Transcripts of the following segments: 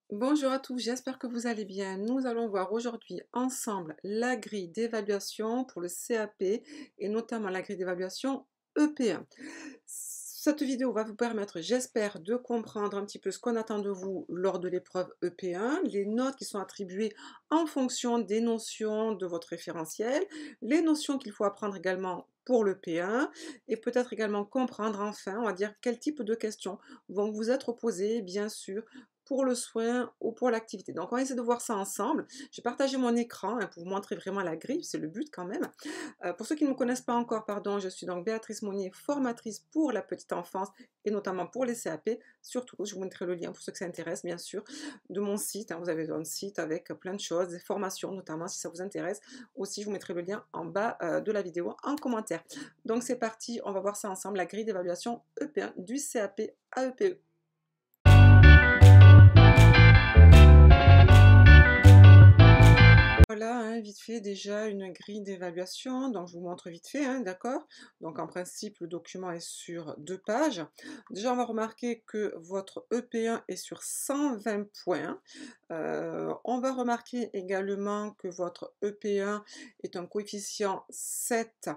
Bonjour à tous, j'espère que vous allez bien. Nous allons voir aujourd'hui ensemble la grille d'évaluation pour le CAP et notamment la grille d'évaluation EP1. Cette vidéo va vous permettre, j'espère, de comprendre un petit peu ce qu'on attend de vous lors de l'épreuve EP1, les notes qui sont attribuées en fonction des notions de votre référentiel, les notions qu'il faut apprendre également pour le P1 et peut-être également comprendre enfin, on va dire, quel type de questions vont vous être posées, bien sûr, pour le soin ou pour l'activité. Donc, on va essayer de voir ça ensemble. J'ai partagé mon écran pour vous montrer vraiment la grille, c'est le but quand même. Pour ceux qui ne me connaissent pas encore, pardon, je suis donc Béatrice Monnier, formatrice pour la petite enfance et notamment pour les CAP. Surtout, je vous mettrai le lien pour ceux que ça intéresse, bien sûr, de mon site. Vous avez un site avec plein de choses, des formations notamment, si ça vous intéresse. Aussi, je vous mettrai le lien en bas de la vidéo en commentaire. Donc, c'est parti, on va voir ça ensemble, la grille d'évaluation EP1 du CAP à EPE. Voilà, hein, vite fait déjà une grille d'évaluation, donc je vous montre vite fait, hein, d'accord? Donc en principe, le document est sur 2 pages. Déjà, on va remarquer que votre EP1 est sur 120 points. On va remarquer également que votre EP1 est un coefficient 7.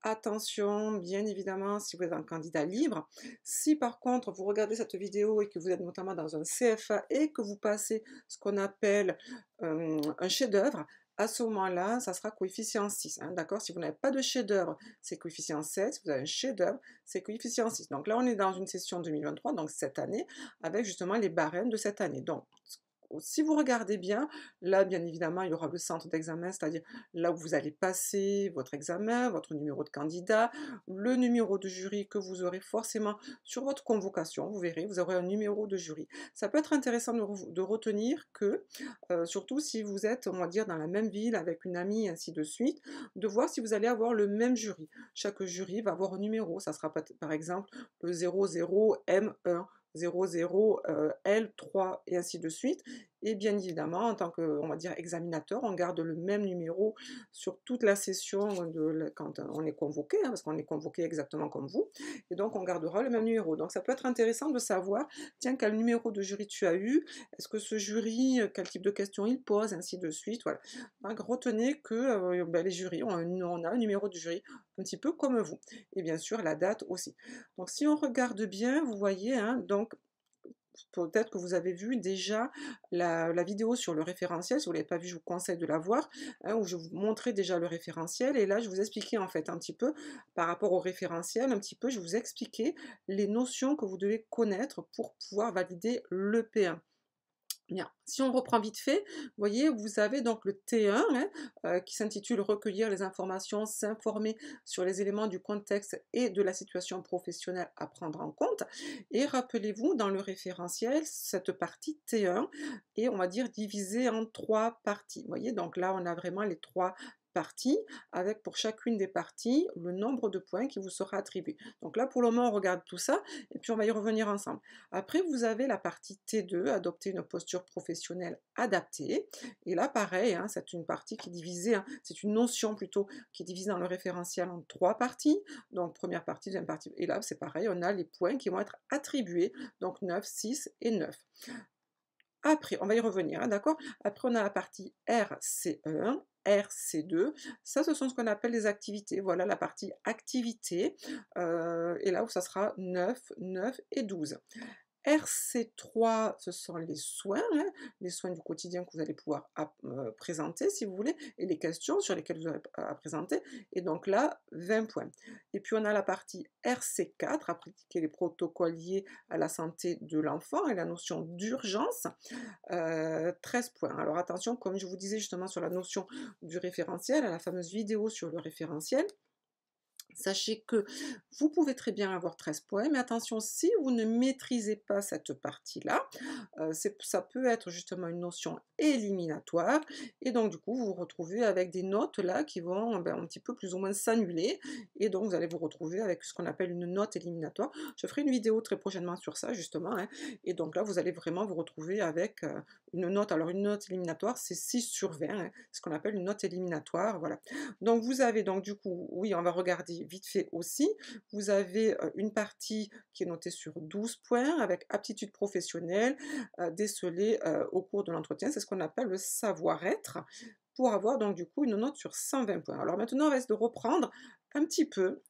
Attention, bien évidemment, si vous êtes un candidat libre. Si par contre, vous regardez cette vidéo et que vous êtes notamment dans un CFA et que vous passez ce qu'on appelle un chef-d'œuvre, à ce moment-là, ça sera coefficient 6, hein, d'accord? Si vous n'avez pas de chef-d'œuvre, c'est coefficient 7. Si vous avez un chef-d'œuvre, c'est coefficient 6. Donc là, on est dans une session 2023, donc cette année, avec justement les barèmes de cette année. Donc, si vous regardez bien, là, bien évidemment, il y aura le centre d'examen, c'est-à-dire là où vous allez passer votre examen, votre numéro de candidat, le numéro de jury que vous aurez forcément sur votre convocation. Vous verrez, vous aurez un numéro de jury. Ça peut être intéressant de retenir que, surtout si vous êtes, on va dire, dans la même ville avec une amie, ainsi de suite, de voir si vous allez avoir le même jury. Chaque jury va avoir un numéro. Ça sera par exemple le 00M1. 00 L3 et ainsi de suite. Et bien évidemment, en tant que, on va dire, examinateur, on garde le même numéro sur toute la session quand on est convoqué, hein, parce qu'on est convoqué exactement comme vous. Et donc, on gardera le même numéro. Donc, ça peut être intéressant de savoir, tiens, quel numéro de jury tu as eu, est-ce que ce jury, quel type de questions il pose, ainsi de suite. Voilà. Donc, retenez que les jurys on a un numéro de jury un petit peu comme vous. Et bien sûr, la date aussi. Donc, si on regarde bien, vous voyez, hein, donc, peut-être que vous avez vu déjà la vidéo sur le référentiel. Si vous ne l'avez pas vu, je vous conseille de la voir, hein, où je vous montrais déjà le référentiel. Et là, je vous expliquais en fait un petit peu par rapport au référentiel, un petit peu, je vous expliquais les notions que vous devez connaître pour pouvoir valider le P1. Bien, si on reprend vite fait, vous voyez, vous avez donc le T1 hein, qui s'intitule Recueillir les informations, s'informer sur les éléments du contexte et de la situation professionnelle à prendre en compte. Et rappelez-vous, dans le référentiel, cette partie T1 est, on va dire, divisée en 3 parties. Vous voyez, donc là, on a vraiment les 3 parties, avec pour chacune des parties le nombre de points qui vous sera attribué. Donc là, pour le moment, on regarde tout ça, et puis on va y revenir ensemble. Après, vous avez la partie T2, adopter une posture professionnelle adaptée. Et là, pareil, hein, c'est une partie qui est divisée, hein, c'est une notion plutôt qui est divisée dans le référentiel en 3 parties. Donc, première partie, deuxième partie. Et là, c'est pareil, on a les points qui vont être attribués. Donc, 9, 6 et 9. Après, on va y revenir, hein, d'accord? Après, on a la partie RC1, RC2. Ça, ce sont ce qu'on appelle les activités. Voilà la partie activité. Et là où ça sera 9, 9 et 12. RC3, ce sont les soins, hein, les soins du quotidien que vous allez pouvoir présenter si vous voulez, et les questions sur lesquelles vous aurez à présenter, et donc là, 20 points. Et puis on a la partie RC4, appliquer les protocoles liés à la santé de l'enfant et la notion d'urgence, 13 points. Alors attention, comme je vous disais justement sur la notion du référentiel, à la fameuse vidéo sur le référentiel, sachez que vous pouvez très bien avoir 13 points, mais attention, si vous ne maîtrisez pas cette partie-là, ça peut être justement une notion éliminatoire, et donc du coup, vous vous retrouvez avec des notes là qui vont un petit peu plus ou moins s'annuler, et donc vous allez vous retrouver avec ce qu'on appelle une note éliminatoire. Je ferai une vidéo très prochainement sur ça, justement, hein, et donc là, vous allez vraiment vous retrouver avec une note. Alors, une note éliminatoire, c'est 6 sur 20, hein, ce qu'on appelle une note éliminatoire, voilà. Donc, vous avez donc du coup, oui, on va regarder remarquer vite fait aussi, vous avez une partie qui est notée sur 12 points avec aptitude professionnelle décelée au cours de l'entretien. C'est ce qu'on appelle le savoir-être pour avoir donc du coup une note sur 120 points. Alors maintenant, on va essayer de reprendre un petit peu,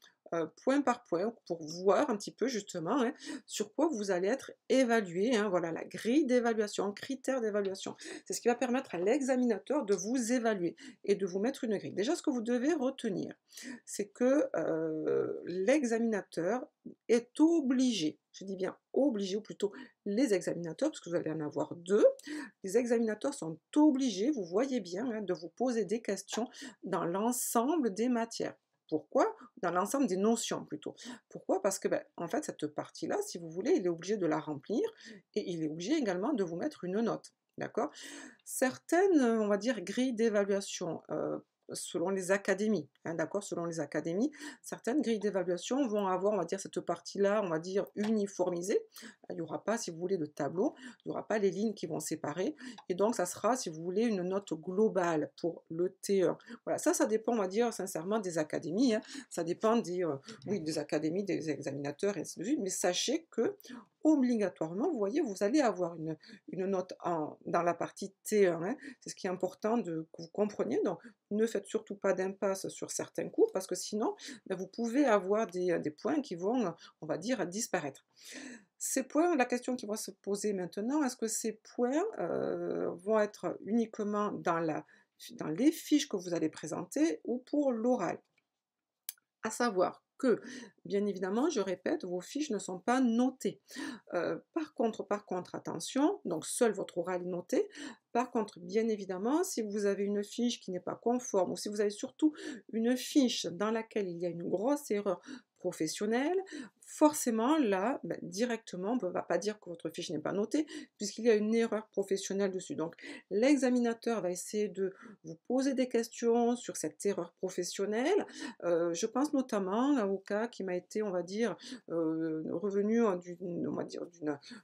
point par point, pour voir un petit peu justement, hein, sur quoi vous allez être évalué, hein. Voilà la grille d'évaluation, critères d'évaluation. C'est ce qui va permettre à l'examinateur de vous évaluer et de vous mettre une grille. Déjà, ce que vous devez retenir, c'est que, l'examinateur est obligé, je dis bien obligé, ou plutôt les examinateurs, parce que vous allez en avoir 2. Les examinateurs sont obligés, vous voyez bien, hein, de vous poser des questions dans l'ensemble des matières. Pourquoi? Dans l'ensemble des notions plutôt. Pourquoi? Parce que, en fait, cette partie-là, si vous voulez, il est obligé de la remplir et il est obligé également de vous mettre une note. D'accord? Certaines, on va dire, grilles d'évaluation, selon les académies, hein, d'accord? Selon les académies, certaines grilles d'évaluation vont avoir, on va dire, cette partie-là, on va dire, uniformisée. Il n'y aura pas, si vous voulez, de tableau, il n'y aura pas les lignes qui vont séparer et donc ça sera, si vous voulez, une note globale pour le T1. Voilà, ça dépend, on va dire, sincèrement des académies, hein. Ça dépend des, oui, des académies, des examinateurs et ainsi de suite, mais sachez que obligatoirement, vous voyez, vous allez avoir une note dans la partie T1, hein. C'est ce qui est important que vous compreniez. Donc, ne faites surtout pas d'impasse sur certains cours parce que sinon, vous pouvez avoir des points qui vont, on va dire, disparaître. Ces points, la question qui va se poser maintenant, est-ce que ces points vont être uniquement dans les fiches que vous allez présenter ou pour l'oral? À savoir que, bien évidemment, je répète, vos fiches ne sont pas notées. Par contre, attention, donc seul votre oral est noté. Par contre, bien évidemment, si vous avez une fiche qui n'est pas conforme ou si vous avez surtout une fiche dans laquelle il y a une grosse erreur professionnelle, forcément là, directement, on ne va pas dire que votre fiche n'est pas notée puisqu'il y a une erreur professionnelle dessus. Donc l'examinateur va essayer de vous poser des questions sur cette erreur professionnelle. Je pense notamment au cas qui m'a été, on va dire, revenu on va dire,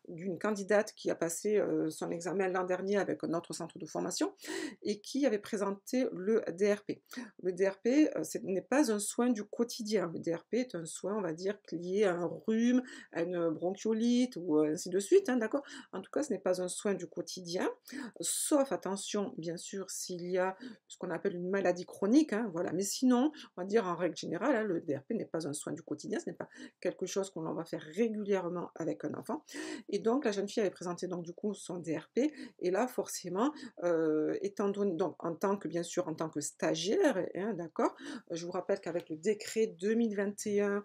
d'une candidate qui a passé son examen l'an dernier avec un autre centre de formation et qui avait présenté le DRP. Le DRP, ce n'est pas un soin du quotidien. Le DRP est un soin, on va dire, lié à un rhume, à une bronchiolite ou ainsi de suite, hein, d'accord? En tout cas, ce n'est pas un soin du quotidien, sauf, attention, bien sûr, s'il y a ce qu'on appelle une maladie chronique, hein, voilà. Mais sinon, on va dire en règle générale, hein, le DRP n'est pas un soin du quotidien, ce n'est pas quelque chose qu'on va faire régulièrement avec un enfant. Et donc la jeune fille avait présenté donc du coup son DRP, et là forcément, étant donné, donc en tant que, bien sûr, en tant que stagiaire, hein, d'accord, je vous rappelle qu'avec le décret 2021,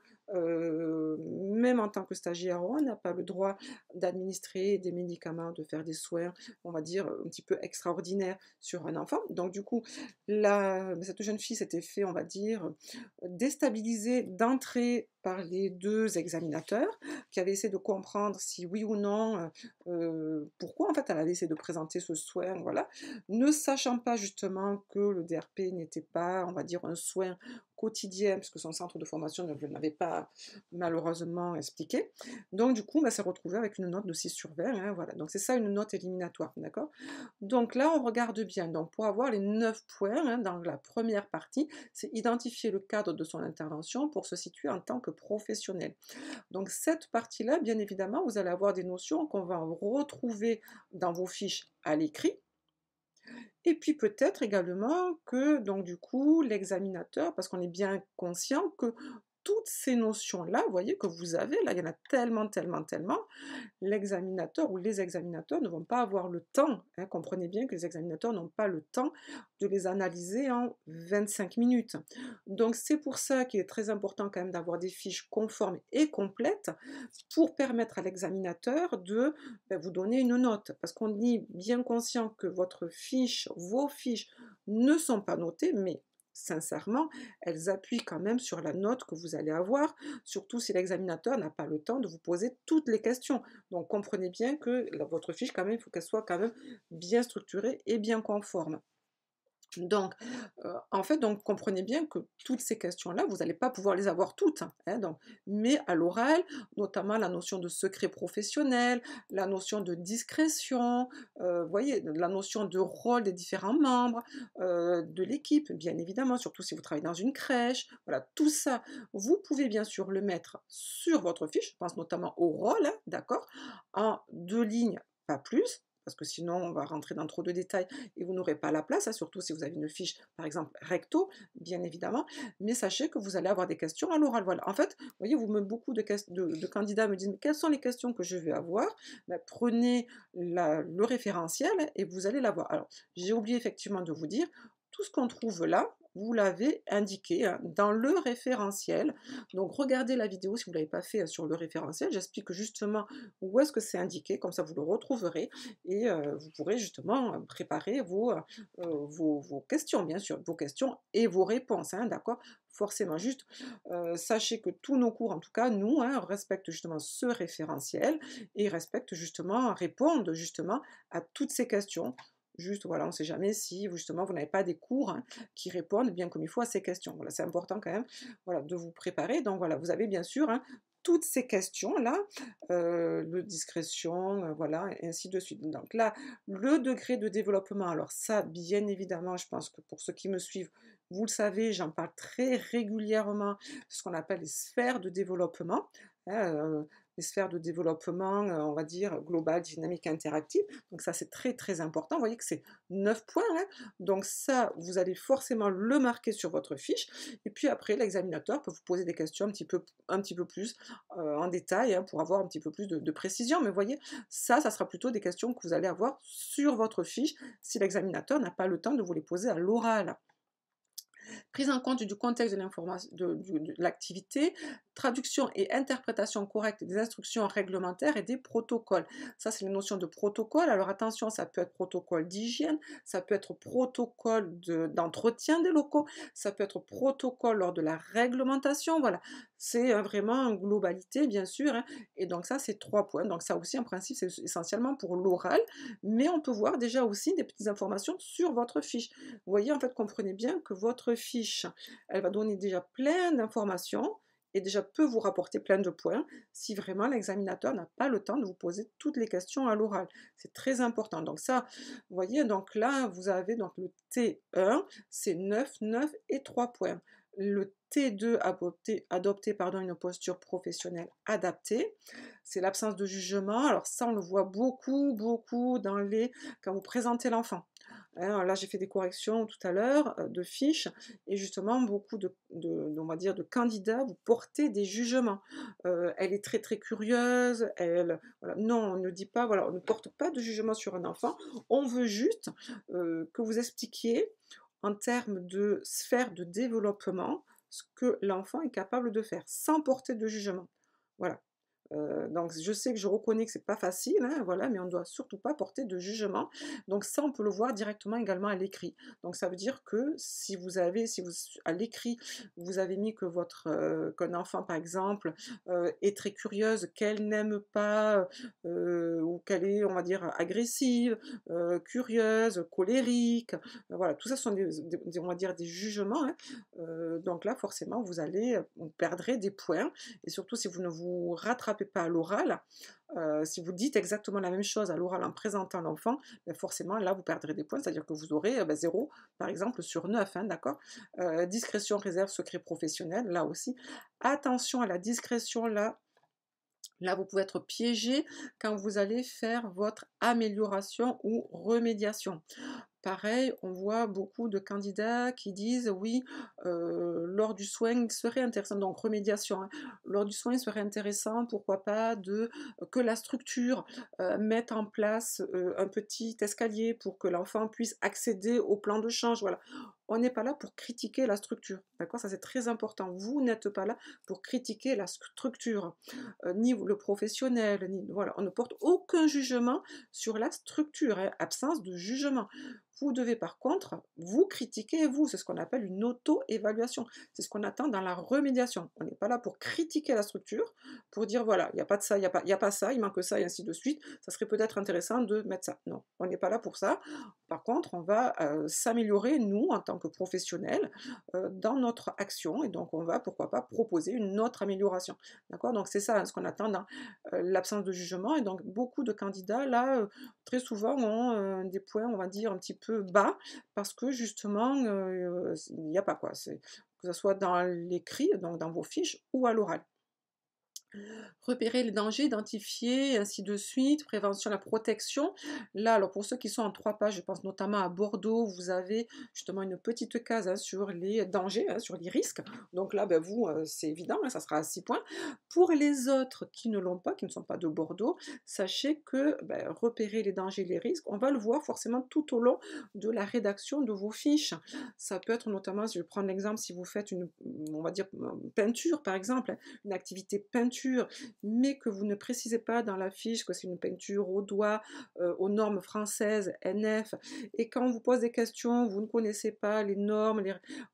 même en tant que stagiaire, on n'a pas le droit d'administrer des médicaments, de faire des soins, on va dire, un petit peu extraordinaires sur un enfant. Donc du coup, cette jeune fille s'était fait, on va dire, déstabiliser d'entrée par les 2 examinateurs, qui avaient essayé de comprendre si oui ou non, pourquoi en fait elle avait essayé de présenter ce soin, voilà. Ne sachant pas justement que le DRP n'était pas, on va dire, un soin quotidien, puisque son centre de formation ne le l'avait pas malheureusement expliqué. Donc du coup, s'est retrouvée avec une note de 6 sur 20, hein, voilà. Donc c'est ça une note éliminatoire, d'accord? Donc là, on regarde bien. Donc pour avoir les 9 points, hein, dans la première partie, c'est identifier le cadre de son intervention pour se situer en tant que professionnel. Donc cette partie-là, bien évidemment, vous allez avoir des notions qu'on va retrouver dans vos fiches à l'écrit. Et puis peut-être également que, donc du coup, l'examinateur, parce qu'on est bien conscient que toutes ces notions-là, vous voyez, que vous avez, là, il y en a tellement, tellement, tellement, l'examinateur ou les examinateurs ne vont pas avoir le temps, hein, comprenez bien que les examinateurs n'ont pas le temps de les analyser en 25 minutes. Donc c'est pour ça qu'il est très important quand même d'avoir des fiches conformes et complètes pour permettre à l'examinateur de vous donner une note. Parce qu'on est bien conscient que votre fiche, vos fiches ne sont pas notées, mais sincèrement, elles appuient quand même sur la note que vous allez avoir, surtout si l'examinateur n'a pas le temps de vous poser toutes les questions. Donc comprenez bien que votre fiche, quand même, il faut qu'elle soit quand même bien structurée et bien conforme. Donc, en fait, donc comprenez bien que toutes ces questions-là, vous n'allez pas pouvoir les avoir toutes, hein, donc mais à l'oral, notamment la notion de secret professionnel, la notion de discrétion, voyez? La notion de rôle des différents membres, de l'équipe, bien évidemment, surtout si vous travaillez dans une crèche. Voilà, tout ça, vous pouvez bien sûr le mettre sur votre fiche, je pense notamment au rôle, hein, d'accord? En 2 lignes, pas plus, parce que sinon on va rentrer dans trop de détails et vous n'aurez pas la place, hein, surtout si vous avez une fiche, par exemple, recto, bien évidemment. Mais sachez que vous allez avoir des questions à l'oral. Voilà. En fait, vous voyez, beaucoup de candidats me disent, mais quelles sont les questions que je vais avoir? Ben, prenez le référentiel et vous allez l'avoir. Alors, j'ai oublié effectivement de vous dire, tout ce qu'on trouve là, vous l'avez indiqué hein, dans le référentiel. Donc, regardez la vidéo si vous ne l'avez pas fait sur le référentiel. J'explique justement où est-ce que c'est indiqué, comme ça vous le retrouverez et vous pourrez justement préparer vos questions, bien sûr, vos questions et vos réponses, hein, d'accord? Forcément, juste sachez que tous nos cours, en tout cas nous, hein, respectent justement ce référentiel et respectent justement, répondent justement à toutes ces questions. Juste, voilà, on ne sait jamais si justement vous n'avez pas des cours hein, qui répondent bien comme il faut à ces questions. Voilà, c'est important quand même voilà, de vous préparer. Donc voilà, vous avez bien sûr hein, toutes ces questions-là, le discrétion, voilà, et ainsi de suite. Donc là, le degré de développement, alors ça, bien évidemment, je pense que pour ceux qui me suivent, vous le savez, j'en parle très régulièrement, ce qu'on appelle les sphères de développement, hein, les sphères de développement, on va dire, global, dynamique, interactive. Donc ça, c'est très, très important. Vous voyez que c'est 9 points, hein. Donc ça, vous allez forcément le marquer sur votre fiche. Et puis après, l'examinateur peut vous poser des questions un petit peu plus en détail hein, pour avoir un petit peu plus de précision. Mais vous voyez, ça sera plutôt des questions que vous allez avoir sur votre fiche si l'examinateur n'a pas le temps de vous les poser à l'oral. Prise en compte du contexte de l'information, de l'activité, traduction et interprétation correcte des instructions réglementaires et des protocoles. Ça, c'est une notion de protocole. Alors attention, ça peut être protocole d'hygiène, ça peut être protocole d'entretien des locaux, ça peut être protocole lors de la réglementation. Voilà, c'est vraiment en globalité, bien sûr. Hein. Et donc ça, c'est 3 points. Donc ça aussi, en principe, c'est essentiellement pour l'oral, mais on peut voir déjà aussi des petites informations sur votre fiche. Vous voyez, en fait, comprenez bien que votre fiche, elle va donner déjà plein d'informations et déjà peut vous rapporter plein de points si vraiment l'examinateur n'a pas le temps de vous poser toutes les questions à l'oral. C'est très important. Donc ça, vous voyez, donc là, vous avez donc le T1, c'est 9, 9 et 3 points. Le T2, adopter pardon, une posture professionnelle adaptée, c'est l'absence de jugement. Alors ça, on le voit beaucoup, beaucoup quand vous présentez l'enfant. Hein, là, j'ai fait des corrections tout à l'heure de fiches et justement beaucoup on va dire de candidats, vous portez des jugements. Elle est très très curieuse, voilà. Non, on ne dit pas, voilà, on ne porte pas de jugement sur un enfant. On veut juste que vous expliquiez en termes de sphère de développement ce que l'enfant est capable de faire sans porter de jugement. Voilà. Donc je sais que je reconnais que c'est pas facile, hein, voilà, mais on ne doit surtout pas porter de jugement. Donc ça, on peut le voir directement également à l'écrit. Donc ça veut dire que si vous à l'écrit, vous avez mis que qu'un enfant, par exemple, est très curieuse, qu'elle n'aime pas, ou qu'elle est, on va dire, agressive, curieuse, colérique, voilà, tout ça sont on va dire des jugements, hein. Donc là, forcément, vous perdrez des points et surtout si vous ne vous rattrapez pas à l'oral, si vous dites exactement la même chose à l'oral en présentant l'enfant, ben forcément là vous perdrez des points, c'est-à-dire que vous aurez 0 par exemple sur 9, hein, d'accord? Discrétion, réserve, secret professionnel, là aussi. Attention à la discrétion là, vous pouvez être piégé quand vous allez faire votre amélioration ou remédiation. Pareil, on voit beaucoup de candidats qui disent oui, lors du soin, il serait intéressant, donc remédiation, hein, lors du soin, il serait intéressant, pourquoi pas, que la structure mette en place un petit escalier pour que l'enfant puisse accéder au plan de change. Voilà. on n'est pas là pour critiquer la structure, d'accord? Ça, c'est très important. Vous n'êtes pas là pour critiquer la structure, ni le professionnel, ni voilà, on ne porte aucun jugement sur la structure, hein, absence de jugement. Vous devez par contre, vous critiquer vous, c'est ce qu'on appelle une auto-évaluation. C'est ce qu'on attend dans la remédiation. On n'est pas là pour critiquer la structure, pour dire voilà, il n'y a pas de ça, il y a pas ça, il manque ça et ainsi de suite. Ça serait peut-être intéressant de mettre ça. Non, on n'est pas là pour ça. Par contre, on va s'améliorer, nous, en tant que professionnels, dans notre action. Et donc, on va, pourquoi pas, proposer une autre amélioration. D'accord? Donc, c'est ça, hein, ce qu'on attend dans l'absence de jugement. Et donc, beaucoup de candidats, là, très souvent, ont des points, on va dire, un petit peu bas, parce que justement, il n'y a pas quoi. Que ce soit dans l'écrit, donc dans vos fiches, ou à l'oral. Repérer les dangers, identifier, ainsi de suite, prévention, la protection. Là, alors pour ceux qui sont en 3 pages, je pense notamment à Bordeaux, vous avez justement une petite case, hein, sur les dangers, hein, sur les risques. Donc là, ben, vous, c'est évident, hein, ça sera à 6 points. Pour les autres qui ne l'ont pas, qui ne sont pas de Bordeaux, sachez que ben, repérer les dangers, les risques, on va le voir forcément tout au long de la rédaction de vos fiches. Ça peut être notamment, si je prends l'exemple, si vous faites une, on va dire, peinture par exemple, hein, une activité peinture, mais que vous ne précisez pas dans la fiche que c'est une peinture au doigt, aux normes françaises, NF, et quand on vous pose des questions, vous ne connaissez pas les normes,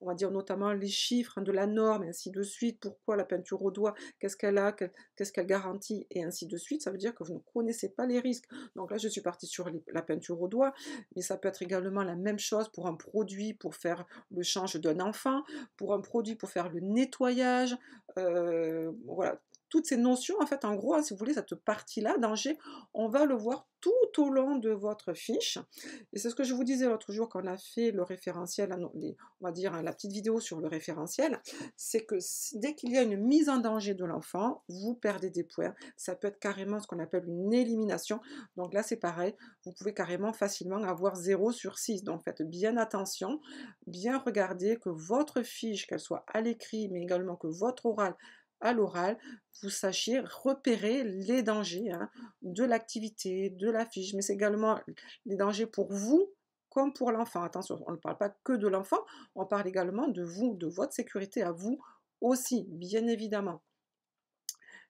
on va dire notamment les chiffres, hein, de la norme, et ainsi de suite, pourquoi la peinture au doigt, qu'est-ce qu'elle a, qu'est-ce qu'elle garantit, et ainsi de suite, ça veut dire que vous ne connaissez pas les risques. Donc là, je suis partie sur la peinture au doigt, mais ça peut être également la même chose pour un produit, pour faire le change d'un enfant, pour un produit, pour faire le nettoyage, voilà, toutes ces notions, en fait, en gros, hein, si vous voulez, cette partie-là, danger, on va le voir tout au long de votre fiche. Et c'est ce que je vous disais l'autre jour quand on a fait le référentiel, hein, on va dire, hein, la petite vidéo sur le référentiel, c'est que dès qu'il y a une mise en danger de l'enfant, vous perdez des points. Ça peut être carrément ce qu'on appelle une élimination. Donc là, c'est pareil, vous pouvez carrément facilement avoir 0 sur 6. Donc faites bien attention, bien regarder que votre fiche, qu'elle soit à l'écrit, mais également que votre oral, à l'oral, vous sachiez repérer les dangers, hein, de l'activité, de la fiche, mais c'est également les dangers pour vous comme pour l'enfant. Attention, on ne parle pas que de l'enfant, on parle également de vous, de votre sécurité à vous aussi, bien évidemment.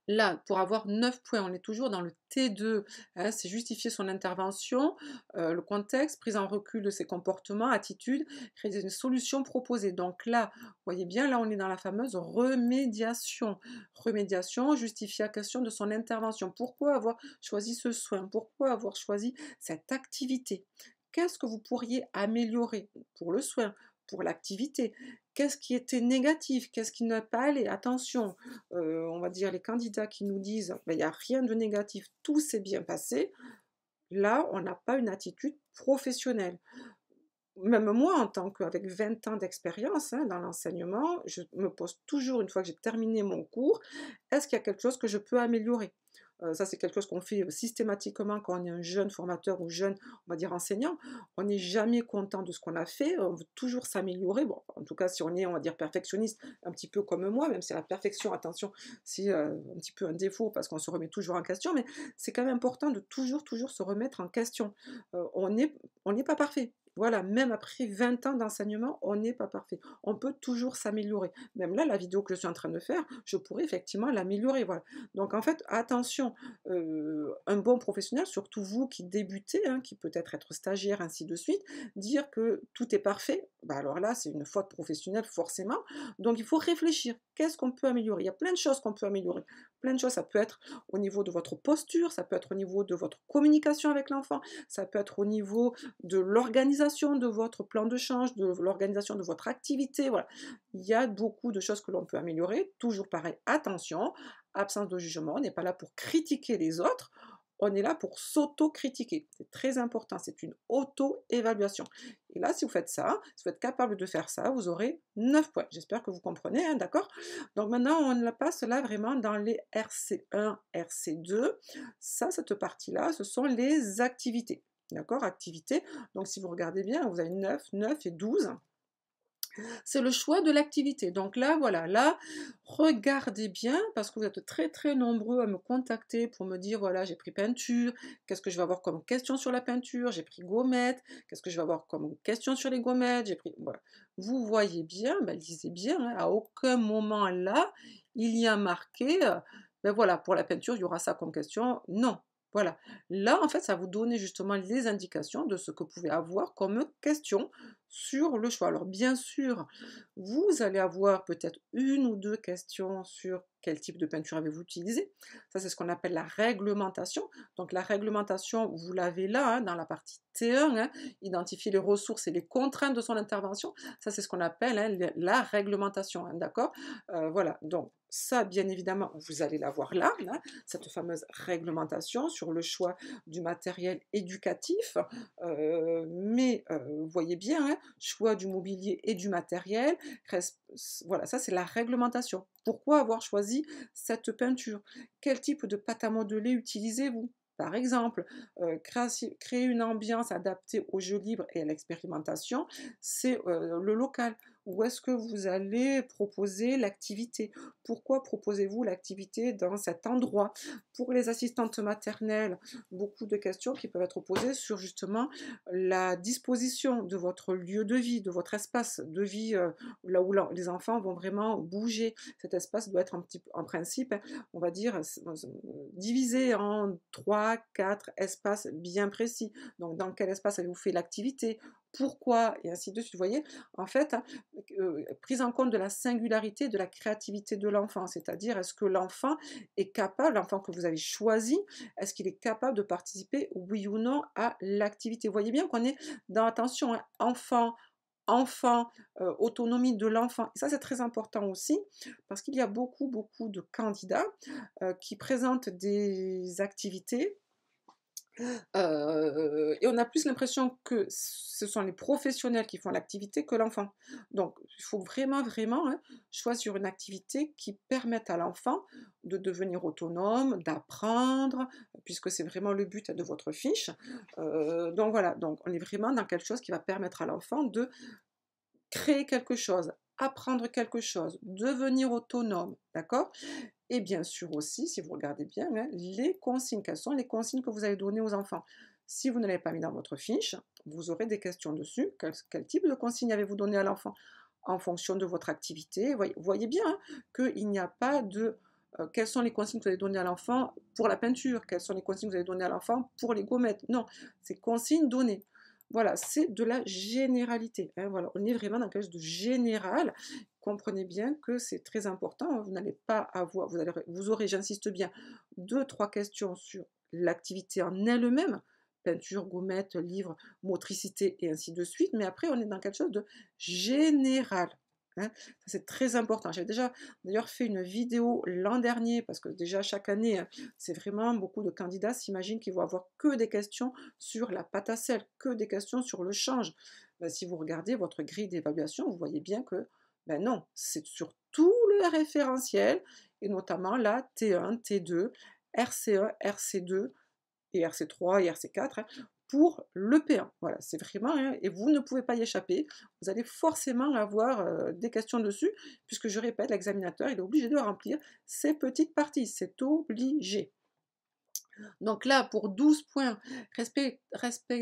Là, pour avoir 9 points, on est toujours dans le T2, hein, c'est justifier son intervention, le contexte, prise en recul de ses comportements, attitudes, créer une solution proposée. Donc là, vous voyez bien, là on est dans la fameuse remédiation. Remédiation, justification de son intervention. Pourquoi avoir choisi ce soin? Pourquoi avoir choisi cette activité? Qu'est-ce que vous pourriez améliorer pour le soin, pour l'activité? Qu'est-ce qui était négatif? Qu'est-ce qui n'a pas allé? Attention, on va dire les candidats qui nous disent: «Beh, il y a rien de négatif, tout s'est bien passé», là, on n'a pas une attitude professionnelle. Même moi, en tant qu'avec 20 ans d'expérience, hein, dans l'enseignement, je me pose toujours, une fois que j'ai terminé mon cours: «Est-ce qu'il y a quelque chose que je peux améliorer?» Ça, c'est quelque chose qu'on fait, systématiquement quand on est un jeune formateur ou jeune, on va dire enseignant. On n'est jamais content de ce qu'on a fait, on veut toujours s'améliorer. Bon, en tout cas, si on est, on va dire, perfectionniste, un petit peu comme moi, même si la perfection, attention, c'est, un petit peu un défaut parce qu'on se remet toujours en question, mais c'est quand même important de toujours, toujours se remettre en question. On n'est pas parfait. Voilà, même après 20 ans d'enseignement, on n'est pas parfait. On peut toujours s'améliorer. Même là, la vidéo que je suis en train de faire, je pourrais effectivement l'améliorer, voilà. Donc en fait, attention, un bon professionnel, surtout vous qui débutez, hein, qui peut-être être stagiaire, ainsi de suite, dire que tout est parfait, bah alors là, c'est une faute professionnelle forcément. Donc il faut réfléchir. Qu'est-ce qu'on peut améliorer? Il y a plein de choses qu'on peut améliorer. Plein de choses, ça peut être au niveau de votre posture, ça peut être au niveau de votre communication avec l'enfant, ça peut être au niveau de l'organisation de votre plan de change, de l'organisation de votre activité, voilà. Il y a beaucoup de choses que l'on peut améliorer. Toujours pareil, attention, absence de jugement, on n'est pas là pour critiquer les autres, on est là pour s'auto-critiquer. C'est très important, c'est une auto-évaluation. Et là, si vous faites ça, si vous êtes capable de faire ça, vous aurez 9 points. J'espère que vous comprenez, hein, d'accord? Donc maintenant, on la passe là vraiment dans les RC1, RC2. Ça, cette partie-là, ce sont les activités. D'accord? Activités. Donc si vous regardez bien, vous avez 9, 9 et 12. C'est le choix de l'activité. Donc là, voilà, là, regardez bien, parce que vous êtes très très nombreux à me contacter pour me dire, voilà, j'ai pris peinture, qu'est-ce que je vais avoir comme question sur la peinture, j'ai pris gommette, qu'est-ce que je vais avoir comme question sur les gommettes, j'ai pris... Voilà. Vous voyez bien, ben, lisez bien, hein, à aucun moment là, il y a marqué, ben voilà, pour la peinture, il y aura ça comme question. Non. Voilà. Là, en fait, ça va vous donner justement les indications de ce que vous pouvez avoir comme question sur le choix. Alors bien sûr, vous allez avoir peut-être une ou deux questions sur quel type de peinture avez-vous utilisé. Ça, c'est ce qu'on appelle la réglementation. Donc la réglementation, vous l'avez là, hein, dans la partie T1, hein, identifier les ressources et les contraintes de son intervention. Ça, c'est ce qu'on appelle, hein, la réglementation, hein, d'accord. Voilà, donc ça, bien évidemment, vous allez l'avoir là, hein, cette fameuse réglementation sur le choix du matériel éducatif. Vous voyez bien, hein, choix du mobilier et du matériel, voilà, ça c'est la réglementation. Pourquoi avoir choisi cette peinture? Quel type de pâte à modeler utilisez-vous? Par exemple, créer une ambiance adaptée au jeu libre et à l'expérimentation, c'est le local. Où est-ce que vous allez proposer l'activité? Pourquoi proposez-vous l'activité dans cet endroit? Pour les assistantes maternelles, beaucoup de questions qui peuvent être posées sur justement la disposition de votre lieu de vie, de votre espace de vie, là où les enfants vont vraiment bouger. Cet espace doit être en principe, on va dire, divisé en 3, 4 espaces bien précis. Donc, dans quel espace avez-vous fait l'activité? Pourquoi? Et ainsi de suite. Vous voyez, en fait, hein, prise en compte de la singularité, de la créativité de l'enfant. C'est-à-dire, est-ce que l'enfant est capable, l'enfant que vous avez choisi, est-ce qu'il est capable de participer, oui ou non, à l'activité? Vous voyez bien qu'on est dans, attention, hein, enfant, autonomie de l'enfant. Et ça, c'est très important aussi, parce qu'il y a beaucoup, beaucoup de candidats qui présentent des activités et on a plus l'impression que ce sont les professionnels qui font l'activité que l'enfant. Donc, il faut vraiment, vraiment, hein, choisir une activité qui permette à l'enfant de devenir autonome, d'apprendre, puisque c'est vraiment le but de votre fiche. Donc voilà, donc on est vraiment dans quelque chose qui va permettre à l'enfant de créer quelque chose, apprendre quelque chose, devenir autonome, d'accord? Et bien sûr aussi, si vous regardez bien, hein, les consignes, quelles sont les consignes que vous avez données aux enfants? Si vous ne l'avez pas mis dans votre fiche, vous aurez des questions dessus. Quel type de consigne avez-vous donné à l'enfant? En fonction de votre activité. Voyez bien, hein, qu'il n'y a pas de... quelles sont les consignes que vous avez données à l'enfant pour la peinture? Quelles sont les consignes que vous avez données à l'enfant pour les gommettes? Non, c'est consignes données. Voilà, c'est de la généralité, hein, voilà, on est vraiment dans quelque chose de général. Comprenez bien que c'est très important, hein, vous n'allez pas avoir, vous aurez, j'insiste bien, deux, trois questions sur l'activité en elle-même, peinture, gommette, livre, motricité et ainsi de suite, mais après on est dans quelque chose de général, hein. Ça, c'est très important. J'ai déjà d'ailleurs fait une vidéo l'an dernier, parce que déjà chaque année, hein, c'est vraiment beaucoup de candidats s'imaginent qu'ils vont avoir que des questions sur la pâte à sel, que des questions sur le change. Ben, si vous regardez votre grille d'évaluation, vous voyez bien que ben non, c'est sur tout le référentiel, et notamment la T1, T2, RC1, RC2 et RC3 et RC4, hein, pour le P1. Voilà, c'est vraiment, hein, et vous ne pouvez pas y échapper. Vous allez forcément avoir des questions dessus, puisque je répète, l'examinateur, il est obligé de remplir ces petites parties, c'est obligé. Donc là, pour 12 points, respect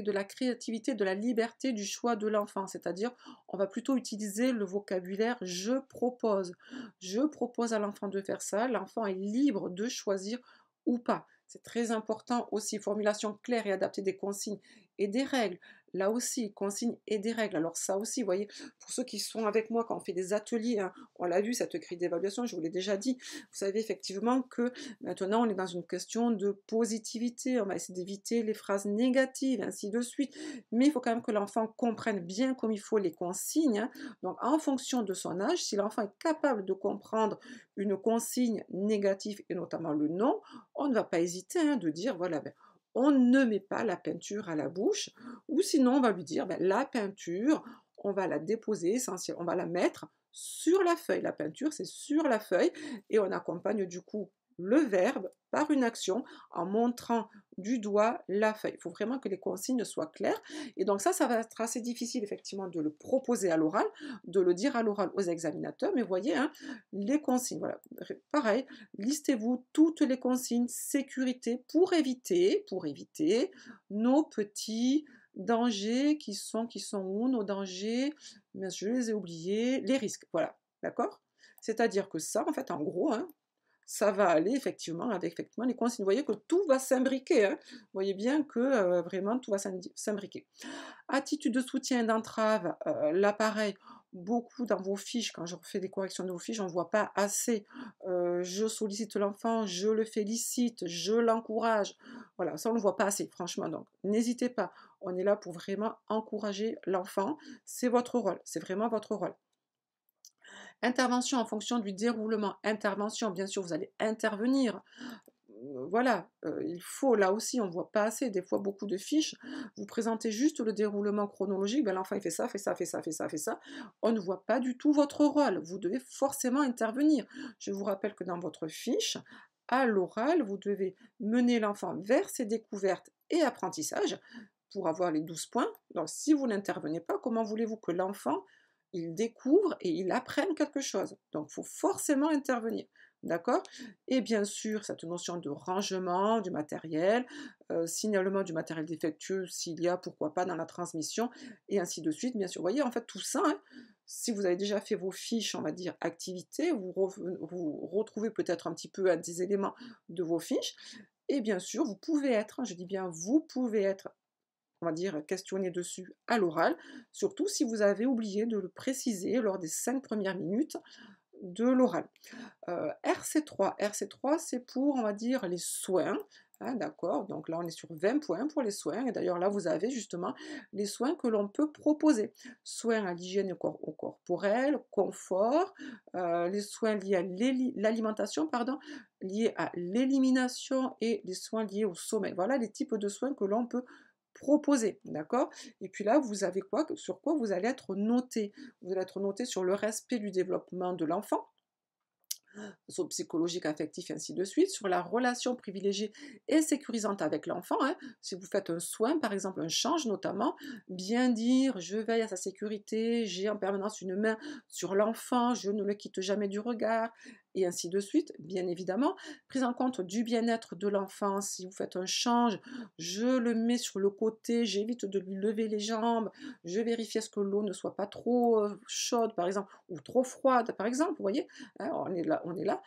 de la créativité, de la liberté du choix de l'enfant, c'est-à-dire on va plutôt utiliser le vocabulaire je propose. Je propose à l'enfant de faire ça, l'enfant est libre de choisir ou pas. C'est très important aussi, formulation claire et adaptée des consignes et des règles. Là aussi, consignes et des règles. Alors ça aussi, vous voyez, pour ceux qui sont avec moi quand on fait des ateliers, hein, on l'a vu, cette grille d'évaluation, je vous l'ai déjà dit, vous savez effectivement que maintenant, on est dans une question de positivité, on va essayer d'éviter les phrases négatives, ainsi de suite. Mais il faut quand même que l'enfant comprenne bien comme il faut les consignes, hein. Donc, en fonction de son âge, si l'enfant est capable de comprendre une consigne négative, et notamment le non, on ne va pas hésiter, hein, de dire, voilà, ben, on ne met pas la peinture à la bouche, ou sinon on va lui dire, ben, la peinture, on va la déposer, on va la mettre sur la feuille. La peinture, c'est sur la feuille, et on accompagne du coup le verbe par une action en montrant du doigt la feuille. Il faut vraiment que les consignes soient claires. Et donc ça va être assez difficile effectivement de le proposer à l'oral, de le dire à l'oral aux examinateurs. Mais voyez, hein, les consignes, voilà, pareil, listez-vous toutes les consignes sécurité pour éviter nos petits dangers qui sont où nos dangers, mais je les ai oubliés, les risques, voilà, d'accord? C'est-à-dire que ça, en fait, en gros, hein, ça va aller effectivement avec effectivement les consignes. Vous voyez que tout va s'imbriquer, hein. Vous voyez bien que vraiment tout va s'imbriquer. Attitude de soutien et d'entrave, là pareil, beaucoup dans vos fiches, quand je fais des corrections de vos fiches, on ne voit pas assez. Je sollicite l'enfant, je le félicite, je l'encourage. Voilà, ça on ne le voit pas assez, franchement. Donc n'hésitez pas, on est là pour vraiment encourager l'enfant. C'est votre rôle, c'est vraiment votre rôle. Intervention en fonction du déroulement. Intervention, bien sûr, vous allez intervenir. Voilà, il faut, là aussi, on ne voit pas assez, des fois, beaucoup de fiches. Vous présentez juste le déroulement chronologique. Ben, l'enfant, il fait ça, fait ça, fait ça, fait ça, fait ça. On ne voit pas du tout votre rôle. Vous devez forcément intervenir. Je vous rappelle que dans votre fiche, à l'oral, vous devez mener l'enfant vers ses découvertes et apprentissages pour avoir les 12 points. Donc, si vous n'intervenez pas, comment voulez-vous que l'enfant il découvre et il apprenne quelque chose. Donc, il faut forcément intervenir. D'accord? Et bien sûr, cette notion de rangement du matériel, signalement du matériel défectueux s'il y a, pourquoi pas, dans la transmission, et ainsi de suite. Bien sûr, vous voyez, en fait, tout ça, hein, si vous avez déjà fait vos fiches, on va dire, activités, vous retrouvez peut-être un petit peu des éléments de vos fiches. Et bien sûr, vous pouvez être, hein, je dis bien, vous pouvez être on va dire, questionner dessus à l'oral, surtout si vous avez oublié de le préciser lors des 5 premières minutes de l'oral. RC3, c'est pour, on va dire, les soins. Hein, d'accord, donc là on est sur 20 points pour les soins, et d'ailleurs là vous avez justement les soins que l'on peut proposer. Soins à l'hygiène corporelle, confort, les soins liés à l'alimentation, pardon, liés à l'élimination et les soins liés au sommeil. Voilà les types de soins que l'on peut proposer, d'accord? Et puis là, vous avez quoi? Sur quoi vous allez être noté? Vous allez être noté sur le respect du développement de l'enfant, sur le psychologique, affectif et ainsi de suite, sur la relation privilégiée et sécurisante avec l'enfant, hein. Si vous faites un soin, par exemple un change notamment, bien dire je veille à sa sécurité, j'ai en permanence une main sur l'enfant, je ne le quitte jamais du regard, et ainsi de suite, bien évidemment. Prise en compte du bien-être de l'enfant, si vous faites un change, je le mets sur le côté, j'évite de lui lever les jambes, je vérifie à ce que l'eau ne soit pas trop chaude, par exemple, ou trop froide, par exemple, vous voyez, hein, on est là, on est là.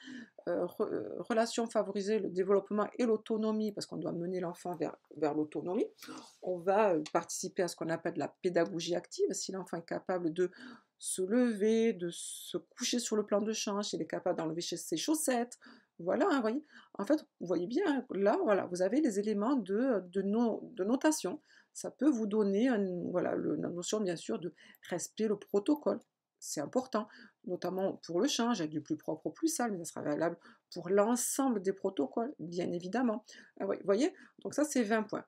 Relation favoriser le développement et l'autonomie, parce qu'on doit mener l'enfant vers l'autonomie. On va participer à ce qu'on appelle la pédagogie active, si l'enfant est capable de se lever, de se coucher sur le plan de change, s'il est capable d'enlever ses chaussettes. Voilà, hein, voyez. En fait, vous voyez bien, hein, là, voilà, vous avez les éléments de notation. Ça peut vous donner voilà, la notion, bien sûr, de respect, le protocole. C'est important, notamment pour le change, avec du plus propre au plus sale, mais ça sera valable pour l'ensemble des protocoles, bien évidemment. Ah oui, vous voyez? Donc ça, c'est 20 points.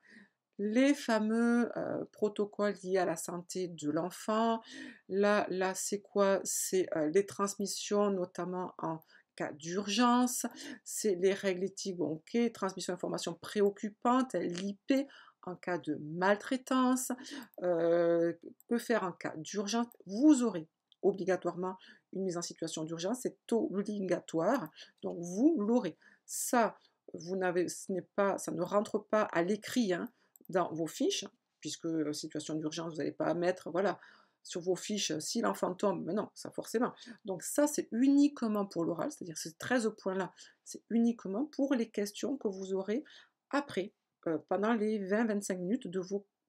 Les fameux protocoles liés à la santé de l'enfant, là c'est quoi? C'est les transmissions, notamment en cas d'urgence, c'est les règles éthiques, bon, ok, transmission d'informations préoccupantes, l'IP, en cas de maltraitance, que faire en cas d'urgence? Vous aurez obligatoirement une mise en situation d'urgence, c'est obligatoire, donc vous l'aurez. Ça, ça ne rentre pas à l'écrit, hein, dans vos fiches, puisque situation d'urgence, vous n'allez pas mettre, voilà, sur vos fiches, si l'enfant tombe, mais non, ça forcément. Donc ça, c'est uniquement pour l'oral, c'est-à-dire ces 13 points-là, c'est uniquement pour les questions que vous aurez après, pendant les 20-25 minutes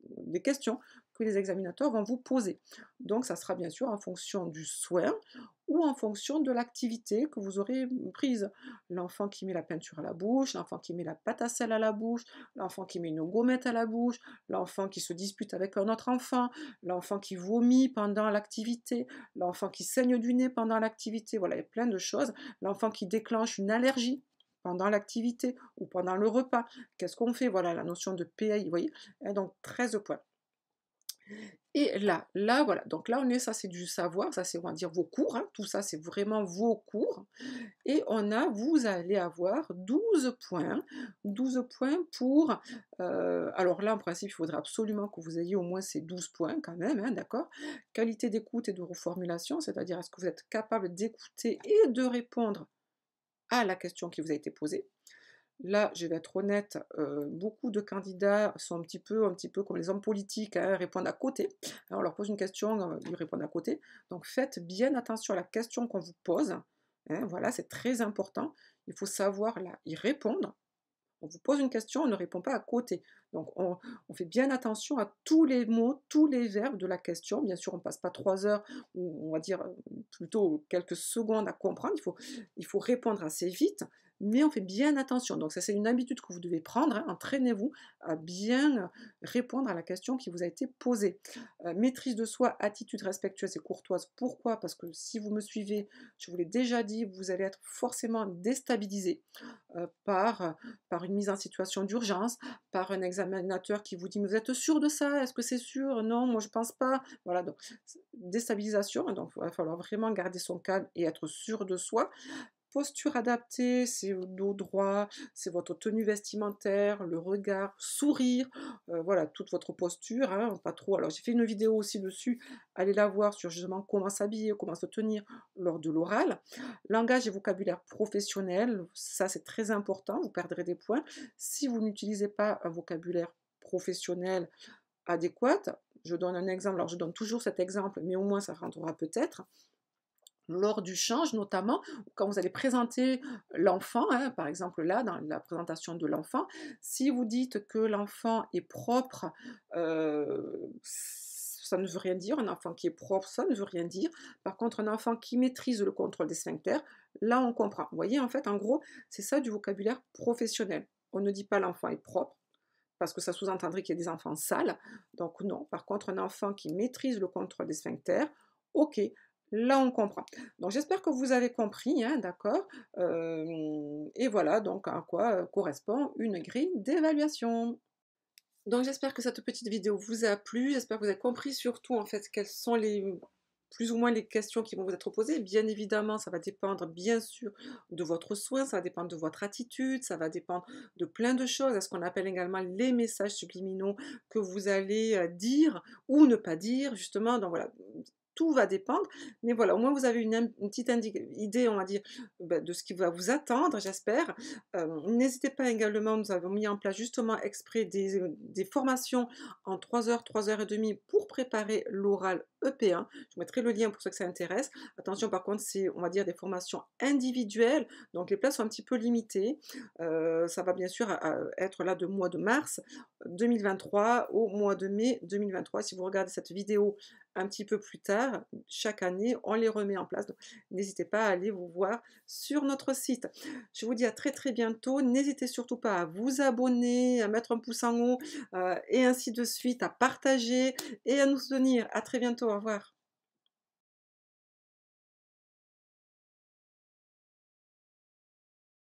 des questions que les examinateurs vont vous poser. Donc ça sera bien sûr en fonction du soin ou en fonction de l'activité que vous aurez prise. L'enfant qui met la peinture à la bouche, l'enfant qui met la pâte à sel à la bouche, l'enfant qui met une gommette à la bouche, l'enfant qui se dispute avec un autre enfant, l'enfant qui vomit pendant l'activité, l'enfant qui saigne du nez pendant l'activité, voilà, il y a plein de choses. L'enfant qui déclenche une allergie pendant l'activité ou pendant le repas. Qu'est-ce qu'on fait? Voilà la notion de PAI, vous voyez? Et donc 13 points. Et là, voilà, donc là, on est ça, c'est du savoir, ça, c'est, on va dire, vos cours, hein, tout ça, c'est vraiment vos cours. Et vous allez avoir 12 points, 12 points pour, alors là, en principe, il faudrait absolument que vous ayez au moins ces 12 points quand même, hein, d'accord? Qualité d'écoute et de reformulation, c'est-à-dire est-ce que vous êtes capable d'écouter et de répondre à la question qui vous a été posée? Là, je vais être honnête, beaucoup de candidats sont un petit peu comme les hommes politiques, hein, répondent à côté. Alors on leur pose une question, ils répondent à côté. Donc faites bien attention à la question qu'on vous pose, hein, voilà, c'est très important. Il faut savoir là y répondre. On vous pose une question, on ne répond pas à côté. Donc on fait bien attention à tous les mots, tous les verbes de la question. Bien sûr, on ne passe pas 3 heures ou on va dire, plutôt quelques secondes à comprendre. Il faut répondre assez vite, mais on fait bien attention. Donc ça, c'est une habitude que vous devez prendre, hein. Entraînez-vous à bien, répondre à la question qui vous a été posée. Maîtrise de soi, attitude respectueuse et courtoise. Pourquoi? Parce que si vous me suivez, je vous l'ai déjà dit, vous allez être forcément déstabilisé, par une mise en situation d'urgence, par un examinateur qui vous dit: «Mais vous êtes sûr de ça? Est-ce que c'est sûr? Non, moi je pense pas». Voilà, donc déstabilisation, donc il va falloir vraiment garder son calme et être sûr de soi. Posture adaptée, c'est le dos droit, c'est votre tenue vestimentaire, le regard, sourire, voilà, toute votre posture, hein, pas trop, alors j'ai fait une vidéo aussi dessus, allez la voir sur justement comment s'habiller, comment se tenir lors de l'oral. Langage et vocabulaire professionnel, ça c'est très important, vous perdrez des points. Si vous n'utilisez pas un vocabulaire professionnel adéquat, je donne un exemple, alors je donne toujours cet exemple, mais au moins ça rentrera peut-être. Lors du change notamment, quand vous allez présenter l'enfant, hein, par exemple là, dans la présentation de l'enfant, si vous dites que l'enfant est propre, ça ne veut rien dire. Un enfant qui est propre, ça ne veut rien dire. Par contre, un enfant qui maîtrise le contrôle des sphincters, là on comprend. Vous voyez, en fait, en gros, c'est ça du vocabulaire professionnel. On ne dit pas l'enfant est propre, parce que ça sous-entendrait qu'il y a des enfants sales. Donc non, par contre, un enfant qui maîtrise le contrôle des sphincters, ok, là on comprend. Donc j'espère que vous avez compris, hein, d'accord. Et voilà donc à quoi correspond une grille d'évaluation. Donc j'espère que cette petite vidéo vous a plu, j'espère que vous avez compris surtout en fait quelles sont les plus ou moins les questions qui vont vous être posées. Bien évidemment, ça va dépendre bien sûr de votre soin, ça va dépendre de votre attitude, ça va dépendre de plein de choses, à ce qu'on appelle également les messages subliminaux que vous allez dire ou ne pas dire, justement. Donc voilà, tout va dépendre, mais voilà, au moins vous avez une petite idée, on va dire, bah, de ce qui va vous attendre, j'espère. N'hésitez pas également, nous avons mis en place justement exprès des formations en 3 heures et demie pour préparer l'oral EP1. Je mettrai le lien pour ceux que ça intéresse. Attention, par contre, c'est, on va dire, des formations individuelles, donc les places sont un petit peu limitées. Ça va bien sûr être là de mois de mars 2023 au mois de mai 2023. Si vous regardez cette vidéo un petit peu plus tard, chaque année, on les remet en place. Donc, n'hésitez pas à aller vous voir sur notre site. Je vous dis à très très bientôt. N'hésitez surtout pas à vous abonner, à mettre un pouce en haut et ainsi de suite, à partager et à nous soutenir. À très bientôt. Au revoir.